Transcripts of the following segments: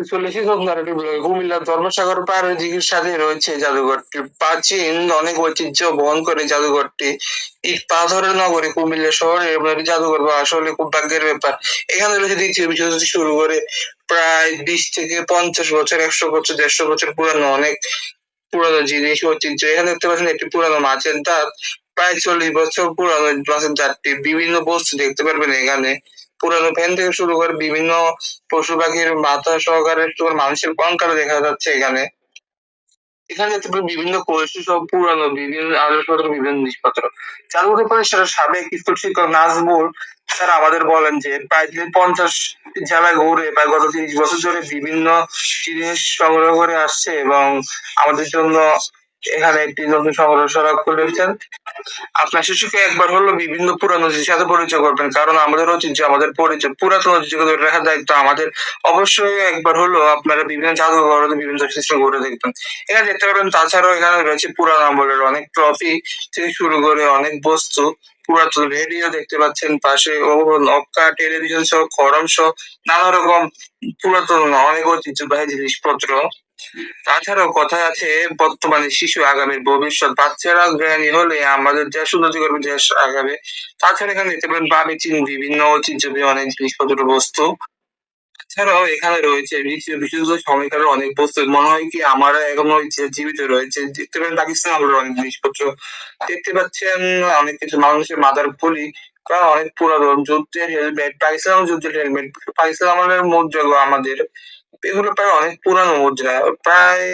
চল্লিশে নারেটিভ কুমিল্লার ধর্মসাগর পাহাড়ের দিঘির সাথে রয়েছে জাদুঘরটি। প্রাচীন অনেক ঐতিহ্য বহন করে জাদুঘরটি। ইট পাথরের নগরী কুমিল্লা শহরে এবার জাদুঘর বা আসলে খুব ভাগ্যের ব্যাপার। এখানে রয়েছে দ্বিতীয় বিশ্ব যুদ্ধ থেকে শুরু করে প্রায় 20 থেকে 50 বছর, 100 বছর, 150 বছর পুরানো অনেক পুরানো জিনিস, ঐতিহ্য। এখানে দেখতে পাচ্ছেন একটি পুরানো মাছের দাঁত, প্রায় 40 বছর পুরানো মাছের দাঁতটি। বিভিন্ন বস্তু দেখতে পারবেন এখানে। পুরানো ফ্যান থেকে শুরু করে বিভিন্ন পশু পাখির মাথা সহকারে মানুষের কঙ্কালও দেখা যাচ্ছে এখানে। এখানে দেখতে পাবেন বিভিন্ন কলসি সহ পুরানো বিভিন্ন আসবাবপত্র, বিভিন্ন জিনিসপত্র। জাদুঘরের পরিসরে সাবেক স্কুল শিক্ষক নাজমুল স্যার আমাদের বলেন যে প্রায় তিনি 50 জেলায় ঘুরে প্রায় গত 30 বছর ধরে বিভিন্ন জিনিস সংগ্রহ করে আসছে এবং আমাদের জন্য এখানে একটি নতুন সংগ্রহশালা খুলেছেন। আপনার শিশুকে একবার হলেও বিভিন্ন পুরানো জিনিসের সাথে পরিচয় করবেন। কারণ আমাদের ঐতিহ্য, আমাদের পরিচয়, পুরাতন ঐতিহ্যকে ধরে রাখার দায়িত্ব আমাদের। অবশ্যই একবার হলেও আপনারা বিভিন্ন জাদুঘর, বিভিন্ন সিস্টেম ঘুরে দেখবেন। এখানে দেখতে পাবেন তাছাড়াও এখানে রয়েছে পুরানো আমলের অনেক ট্রফি থেকে শুরু করে অনেক বস্তু। পুরাতন রেডিও দেখতে পাচ্ছেন পাশে, ওভেন, অক্কা, টেলিভিশন সহ খড়ম সহ নানা রকম পুরাতন অনেক ঐতিহ্যবাহী জিনিসপত্র। তাছাড়াও কথায় আছে বর্তমানে শিশু আগামীর ভবিষ্যৎ। বাচ্চারা জ্ঞানী হলে আমাদের দেশ উন্নতি করবে, দেশ আগাবে। তাছাড়া এখানে দেখতে পারেন বামিচিন বিভিন্ন ঐতিহ্যবাহী অনেক জিনিসপত্র বস্তু। এছাড়াও এখানে রয়েছে বিশেষ সময়কালের অনেক বস্তু। মনে হয় কি আমরা এখনো জীবিত রয়েছে। দেখতে পারেন পাকিস্তান আমলের অনেক জিনিসপত্র। দেখতে পাচ্ছেন অনেক কিছু মানুষের মাথার খুলি, কারণ অনেক পুরাতন যুদ্ধের হেলমেট, পাকিস্তান আমলের যুদ্ধের হেলমেট, পাকিস্তান আমলের মুদ্রাগুলো আমাদের। এগুলো প্রায় অনেক পুরানো মুদ্রা। প্রায়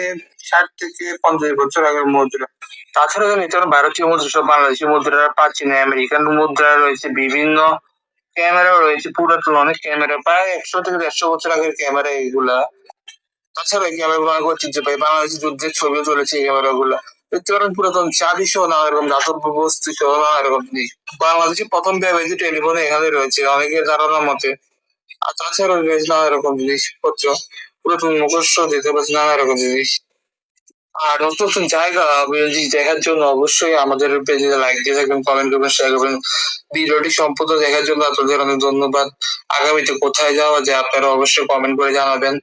৬০ থেকে ৫০ বছর আগের মুদ্রা। তাছাড়া এছাড়া ভারতীয় মুদ্রা সব বাংলাদেশী মুদ্রা, প্রাচীন আমেরিকান মুদ্রা রয়েছে, বিভিন্ন ক্যামেরাও রয়েছে, পুরাতন অনেক ক্যামেরা, প্রায় ১০০ থেকে ১৫০ বছর আগের ক্যামেরা এগুলা। তাছাড়া এই ক্যামেরাগুলো অনেক ঐতিহ্যবাহী। বাংলাদেশের যুদ্ধের ছবিও তুলেছে এই ক্যামেরাগুলা। দেখতে পারেন পুরাতন চাবি সহ নানা রকম দাতব্য বস্তু সহ নানা রকম জিনিস। বাংলাদেশের প্রথম ব্যবহৃত টেলিফোন এখানে রয়েছে অনেকের ধারণা মতে। আর তাছাড়াও রয়েছে নানা রকম জিনিসপত্র। পুরাতন মুখোশ দেখতে পাচ্ছি, নানা রকম জিনিস। আর নতুন নতুন জায়গা দেখার জন্য অবশ্যই আমাদের পেজে লাইক দিয়ে থাকবেন, কমেন্ট করবেন, শেয়ার করবেন। ভিডিওটি সম্পূর্ণ দেখার জন্য আপনাদের অনেক ধন্যবাদ। আগামীতে কোথায় যাওয়া যায় আপনারা অবশ্যই কমেন্ট করে জানাবেন।